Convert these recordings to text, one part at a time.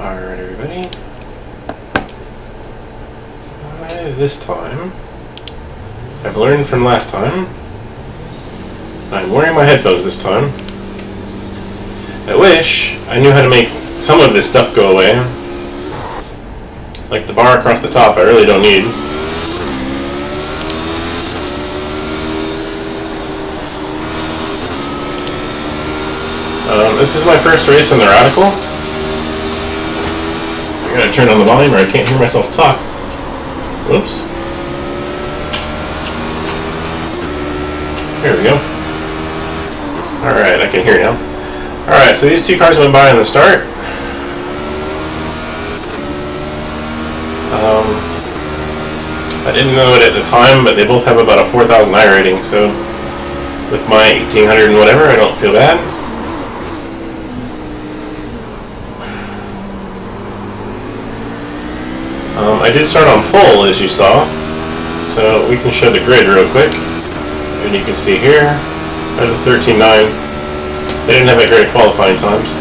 Alright, everybody. This time, I've learned from last time. I'm wearing my headphones this time. I wish I knew how to make some of this stuff go away. Like the bar across the top, I really don't need. This is my first race in the Radical. I'm gonna turn on the volume or I can't hear myself talk. Whoops. There we go. Alright, I can hear now. Alright, so these two cars went by in the start. I didn't know it at the time, but they both have about a 4,000 iRating, so with my 1,800 and whatever, I don't feel bad. I did start on pole, as you saw, so we can show the grid real quick. And you can see here, I have a 13.9. They didn't have that great qualifying times.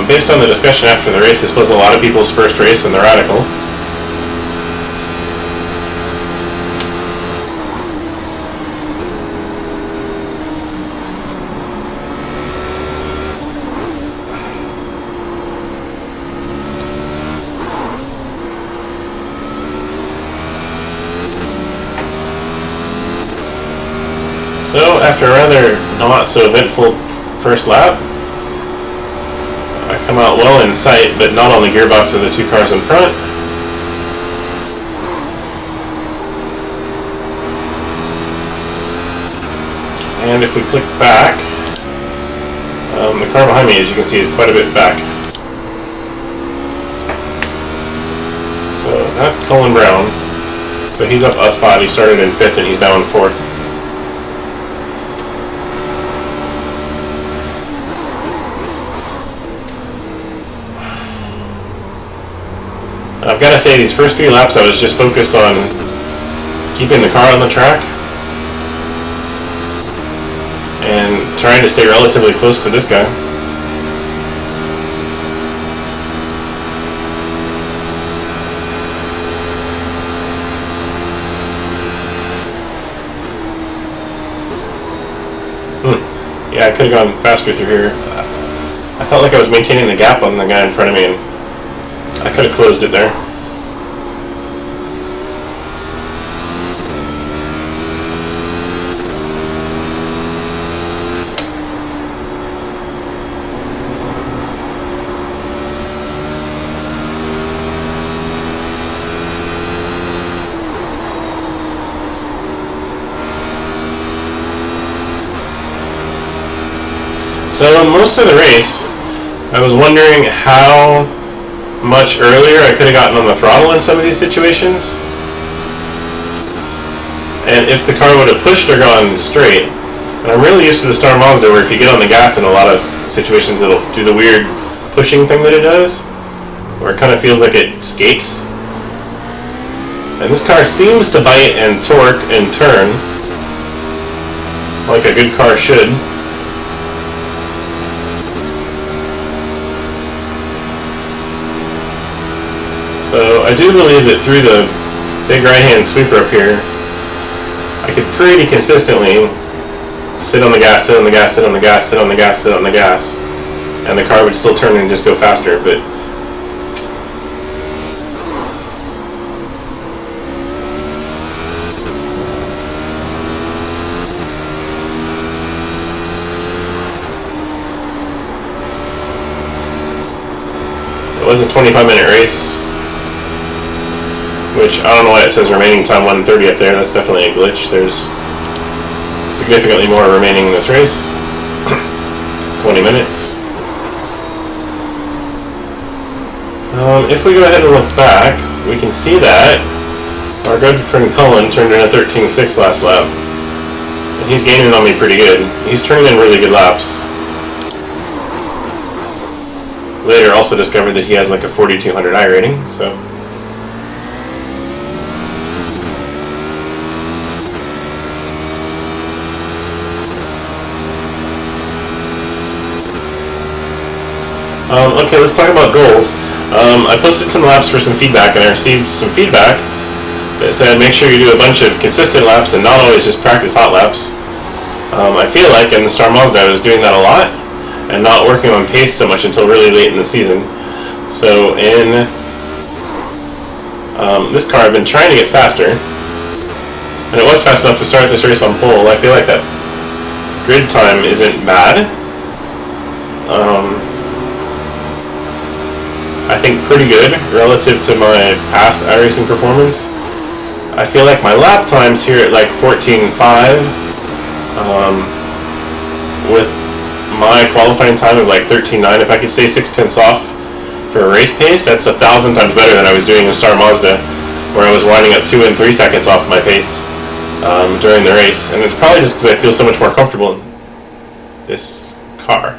Based on the discussion after the race, this was a lot of people's first race in the Radical. So, after a rather not so eventful first lap, I come out well in sight, but not on the gearbox of the two cars in front. And if we click back, the car behind me, as you can see, is quite a bit back. So that's Colin Brown. So he's up a spot. He started in 5th and he's now in 4th. I've got to say, these first few laps I was just focused on keeping the car on the track and trying to stay relatively close to this guy. Yeah, I could have gone faster through here. I felt like I was maintaining the gap on the guy in front of me, and I could have closed it there. So most of the race, I was wondering how much earlier I could have gotten on the throttle in some of these situations, and if the car would have pushed or gone straight. And I'm really used to the Star Mazda, where if you get on the gas in a lot of situations, it'll do the weird pushing thing that it does, where it kind of feels like it skates. And this car seems to bite and torque and turn like a good car should. So I do believe that through the big right-hand sweeper up here, I could pretty consistently sit on the gas, sit on the gas, sit on the gas, sit on the gas, sit on the gas, and the car would still turn and just go faster. But it was a 25-minute race, which I don't know why it says remaining time 1:30 up there. That's definitely a glitch. There's significantly more remaining in this race. 20 minutes. If we go ahead and look back, we can see that our good friend Cullen turned in a 13.6 last lap. And he's gaining on me pretty good. He's turning in really good laps. Later also discovered that he has like a 4,200 iRating, so. Okay, let's talk about goals. I posted some laps for some feedback, and I received some feedback that said make sure you do a bunch of consistent laps and not always just practice hot laps. I feel like in the Star Mazda I was doing that a lot and not working on pace so much until really late in the season. So in this car I've been trying to get faster, and it was fast enough to start this race on pole. I feel like that grid time isn't bad. I think pretty good relative to my past iRacing performance. I feel like my lap times here at like 14.5, with my qualifying time of like 13.9, if I could stay 0.6 off for a race pace, that's 1,000 times better than I was doing in Star Mazda, where I was winding up 2 and 3 seconds off my pace during the race. And it's probably just because I feel so much more comfortable in this car.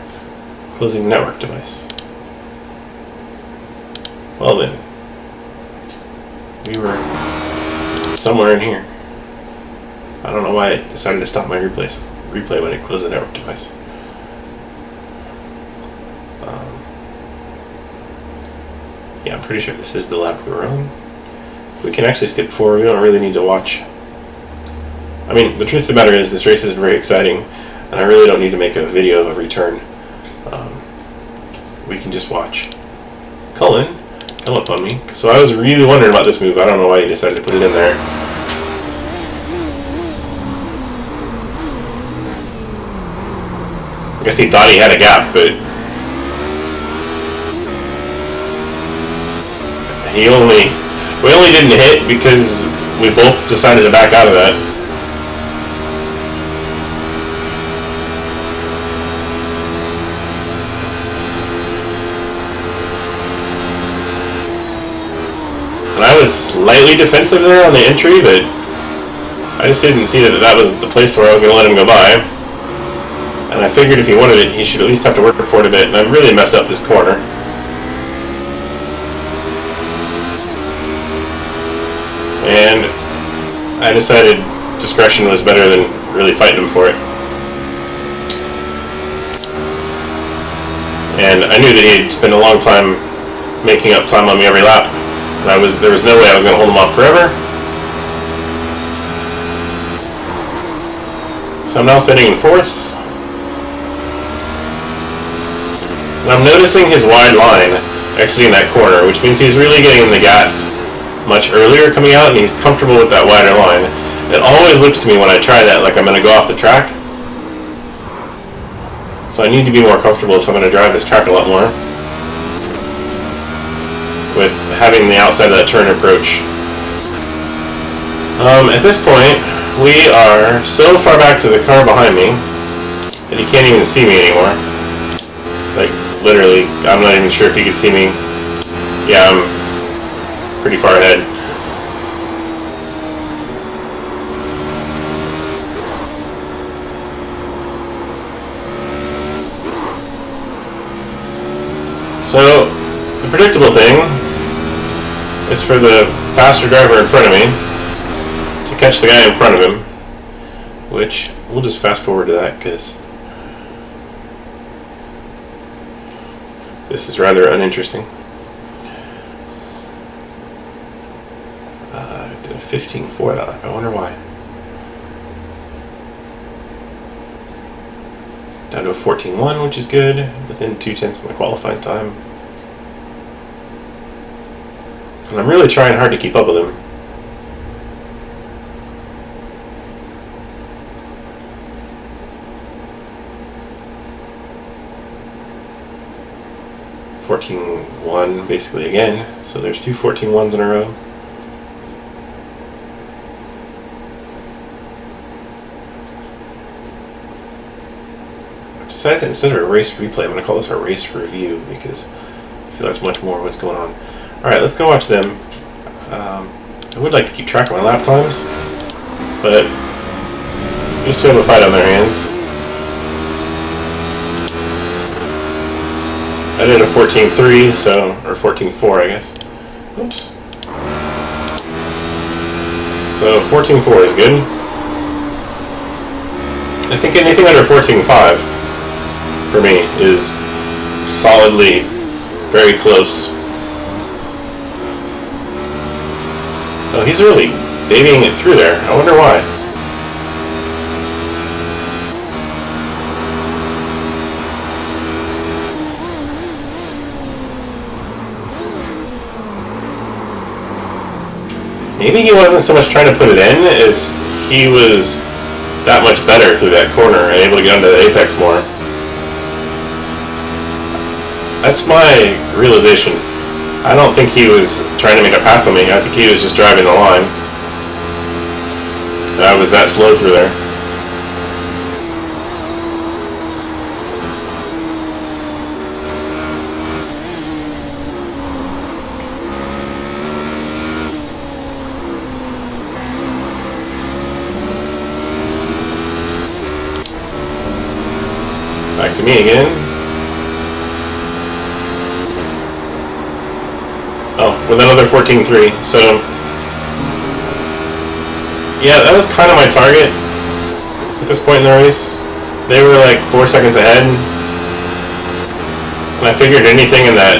Closing network device. Well then, we were somewhere in here. I don't know why it decided to stop my replay when it closed the network device. Yeah, I'm pretty sure this is the lap we were on. We can actually skip forward. We don't really need to watch. I mean, the truth of the matter is this race is very exciting, and I really don't need to make a video of a return. We can just watch. Cullen, come up on me. So I was really wondering about this move. I don't know why he decided to put it in there. I guess he thought he had a gap, but we only didn't hit because we both decided to back out of that. And I was slightly defensive there on the entry, but I just didn't see that that was the place where I was going to let him go by. And I figured if he wanted it, he should at least have to work for it a bit, and I really messed up this corner. And I decided discretion was better than really fighting him for it. And I knew that he'd spend a long time making up time on me every lap. And there was no way I was going to hold him off forever. So I'm now sitting in 4th. And I'm noticing his wide line exiting that corner, which means he's really getting the gas much earlier coming out, and he's comfortable with that wider line. It always looks to me when I try that like I'm going to go off the track. So I need to be more comfortable if I'm going to drive this track a lot more with having the outside of that turn approach. At this point, we are so far back to the car behind me that he can't even see me anymore. Like, literally, I'm not even sure if he could see me. Yeah, I'm pretty far ahead. So, the predictable thing is for the faster driver in front of me to catch the guy in front of him, which we'll just fast forward to that because this is rather uninteresting. I did a 15.4 that lap. I wonder why. Down to a 14.1, which is good, within 0.2 of my qualifying time. And I'm really trying hard to keep up with him. .1 basically again, so there's 2 14.1s in a row. I've decided that instead of a race replay, I'm going to call this a race review because I feel that's much more what's going on. Alright, let's go watch them. I would like to keep track of my lap times, but these two have a fight on their hands. I did a 14.3, so, or 14.4 I guess. Oops. So 14.4 is good. I think anything under 14.5 for me is solidly very close Oh, he's really babying it through there. I wonder why. Maybe he wasn't so much trying to put it in as he was that much better through that corner and able to get onto the apex more. That's my realization. I don't think he was trying to make a pass on me. I think he was just driving the line. And I was that slow through there. Back to me again. Oh, with another 14.3. So, yeah, that was kind of my target at this point in the race. They were like 4 seconds ahead. And I figured anything in that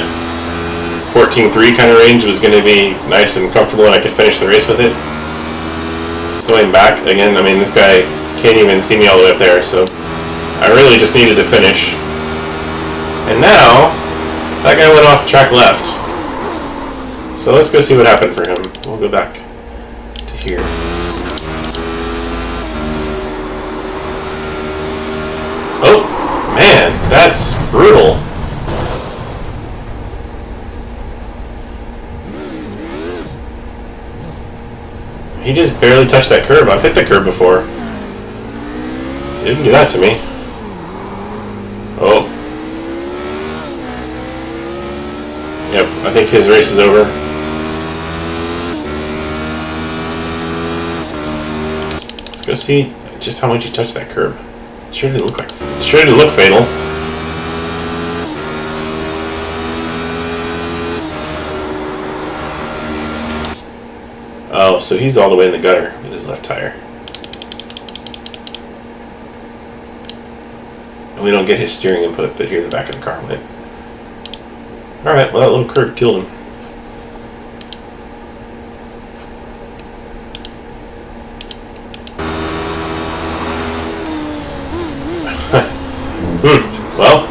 14.3 kind of range was going to be nice and comfortable and I could finish the race with it. Going back, again, I mean, this guy can't even see me all the way up there, so I really just needed to finish. And now, that guy went off track left. So let's go see what happened for him. We'll go back to here. Oh, man, that's brutal. He just barely touched that curb. I've hit the curb before. He didn't do that to me. Oh. Yep, I think his race is over. Let's go see just how much he touched that curb. Sure didn't look fatal. Oh, so he's all the way in the gutter with his left tire. And we don't get his steering input, but here the back of the car went. Alright, well that little curb killed him. Well.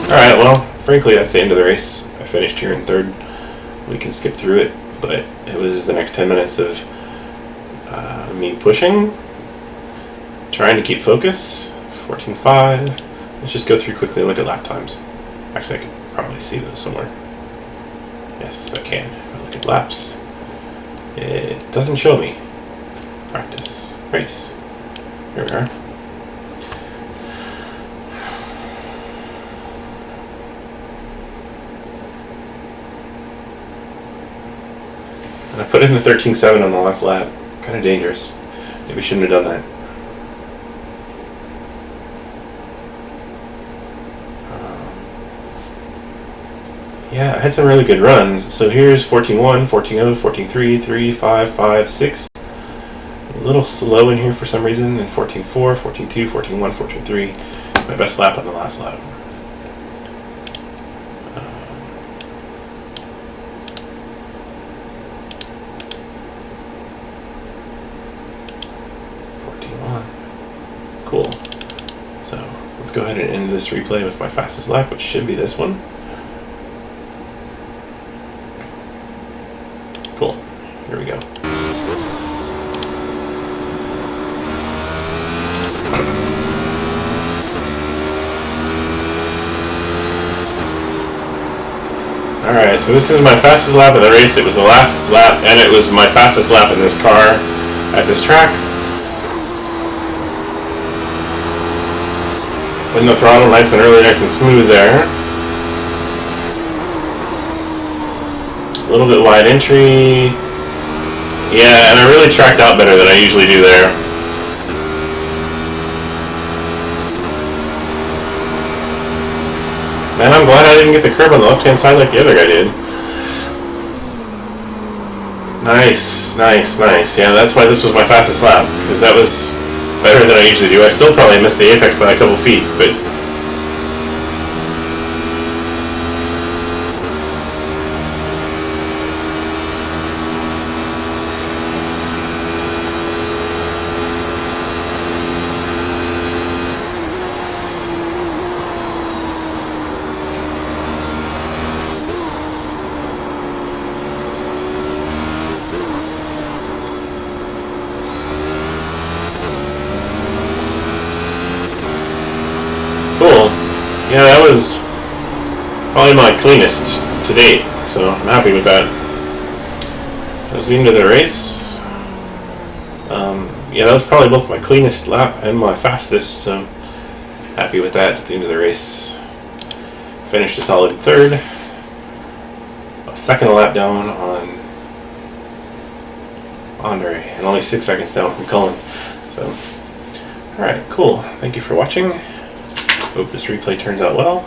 Alright, well, frankly that's the end of the race. I finished here in third. We can skip through it, but it was the next 10 minutes of me pushing, trying to keep focus. 14.5. Let's just go through quickly and look at lap times. Actually, I can probably see those somewhere. Yes, I can. If I look at laps, it doesn't show me. Practice. Race. Here we are. And I put in the 13.7 on the last lap. Kind of dangerous. Maybe shouldn't have done that. Yeah, I had some really good runs. So here's 14.1, 14.0, 14.3, 3, 5, 5, 6. A little slow in here for some reason. And 14.4, 14.2, 14.1, 14.3. My best lap on the last lap. Cool. So let's go ahead and end this replay with my fastest lap, which should be this one. Cool. Here we go. Alright, so this is my fastest lap of the race. It was the last lap, and it was my fastest lap in this car at this track. In the throttle, nice and early, nice and smooth there. A little bit wide entry. Yeah, and I really tracked out better than I usually do there. Man, I'm glad I didn't get the curb on the left-hand side like the other guy did. Nice, nice, nice. Yeah, that's why this was my fastest lap, because that was better than I usually do. I still probably missed the apex by a couple feet, but yeah, that was probably my cleanest to date, so I'm happy with that. That was the end of the race. Yeah, that was probably both my cleanest lap and my fastest, so happy with that at the end of the race. Finished a solid third. A second lap down on Andre, and only 6 seconds down from Cullen. So, alright, cool. Thank you for watching. Hope this replay turns out well.